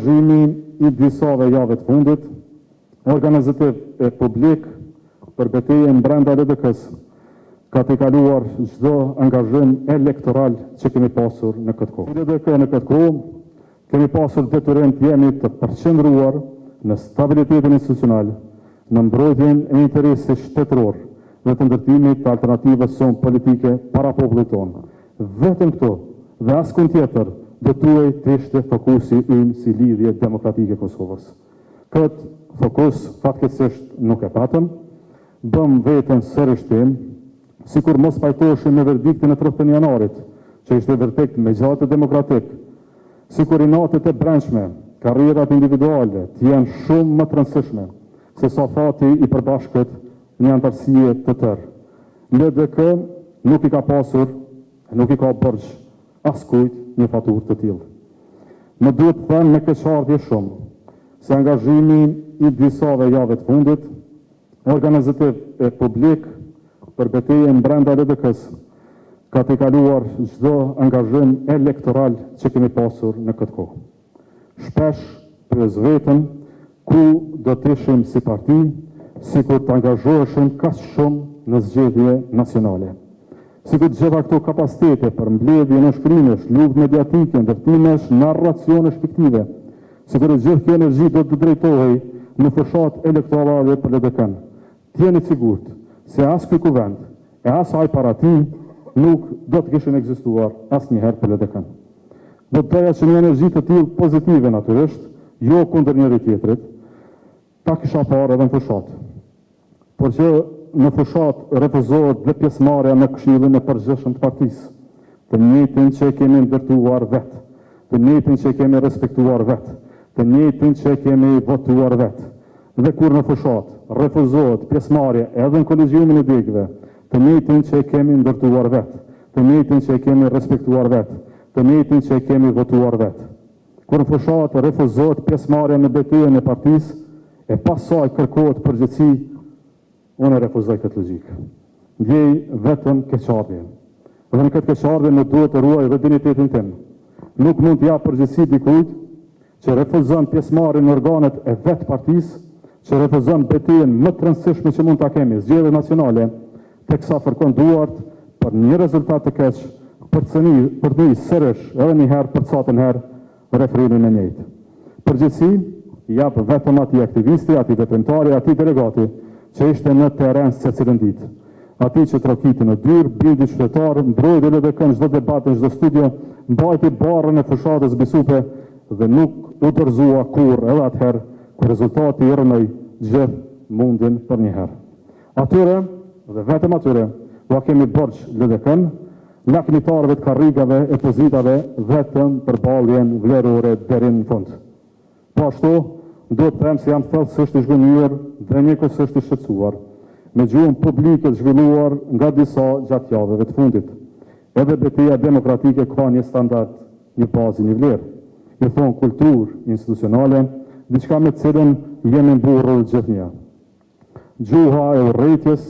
angazhimi I disave jave të fundit, organizativ e publik për betejën brenda LDK-s ka të kaluar çdo angazhim elektoral që kemi pasur në këtë kohë. LDK në këtë kohë kemi pasur detyrim të jemi të përqendruar në stabilitetin institucional, në mbrojtjen e interesit shtetëror dhe të ndërtimit të alternativës sonë politike para popullit tonë. Vetëm këto dhe askund tjetër do tuaj të ishte fokusi ynë si lidhje demokratike Kosovës. Këtë fokus fatkeqësisht nuk e patëm, bëm veten sërish tim, sikur mos pajtoheshim me verdiktin e 31 janarit, që ishte verdikt me gjatë demokratik, sikur I natet e brendshme, karrierat individuale të jenë shumë më të rëndësishme se sa fati I përbashkët një antarësie të tërë. LDK nuk I ka pasur, nuk I ka borxh askujt një faturë të tillë. Më duhet të them me keqardhje shumë se angazhimi I disave jave të fundit, organizativ e publik për betejën brenda LDK-s ka të kaluar çdo angazhim elektoral që kemi pasur në këtë kohë. Shpesh pyes veten ku do të ishim si parti, sikur të angazhoheshim kaq shumë në zgjedhje nacionale. Sikur të gjitha këto kapacitete për mbledhje në shkrimesh, luftë mediatike, ndërtimesh, narracionesh fiktive, sikur të gjithë kjo energji do të drejtohej në fushat elektorale për LDK-n. T'jeni sigurt se as ky kuvend e as ai parati nuk do të kishin ekzistuar asnjëherë për LDK-n. Do të doja që një energji të tillë pozitive natyrisht, jo kundër njëri tjetrit, ta kisha parë edhe në fushat. Por që në fushat refuzohet dhe pjesëmarrja në këshillin e përgjithshëm të partisë, të njëjtin që kemi ndërtuar vetë, të njëjtin që kemi respektuar vetë, të njëjtin që kemi votuar vetë. Dhe kur në fushat refuzohet pjesëmarrja edhe në kolegjiumin e degëve, të njëjtin që kemi ndërtuar vetë, të njëjtin që kemi respektuar vetë, të njëjtin që kemi votuar vetë. Kur në fushat refuzohet pjesëmarrja në betejën e partisë, e pas saj kërkohet përgjegjësi, unë refuzoj këtë logjikë. Ndjej vetëm keqardhje. Dhe në këtë keqardhje më duhet të ruaj edhe dinjitetin tim. Nuk mund të jap përgjegjësi dikujt që refuzon pjesëmarrjen në organet e vet partisë, që refuzon betejën më të rëndësishme që mund ta kemi, zgjedhje nacionale, teksa fërkon duart për një rezultat të keq, për të një sërish edhe një herë për catën herë referimin e njëjtë. Përgjegjësi jap vetëm atij aktivisti, atij veprimtari, atij delegati që ishte në terren secilën ditë. Ati që trokiti në dyrë, bildi qytetar, mbrojti LDK në çdo debat, në çdo studio, mbajti barrën e fushatës bisupe dhe nuk u dorëzua kurrë edhe atëherë kur rezultati I rënoi gjithë mundin për një herë. Atyre dhe vetëm atyre ua kemi borxh LDK-n, lakmitarëve të karrigave e pozitave vetëm për balljen vlerore deri në fund. Po ashtu duhet të them se jam thellësisht I zhgënjur dhe njëkohësisht I shqetësuar me gjuhën publike të zhvilluar nga disa gjatë javëve të fundit. Edhe betejë demokratike ka një standard, një bazë, një vlerë. I thon kulturë institucionale, diçka me të cilën jemi mburrur gjithnjë. Gjuha e urrëties,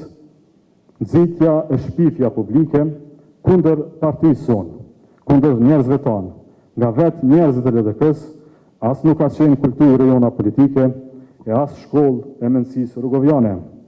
nxitja e shpifja publike kundër partisë sonë, kundër njerëzve tanë, nga vetë njerëzit e LDK-s, as nuk ka qenë kulturë jona politike, e as shkollë e mendësisë rrugoviane.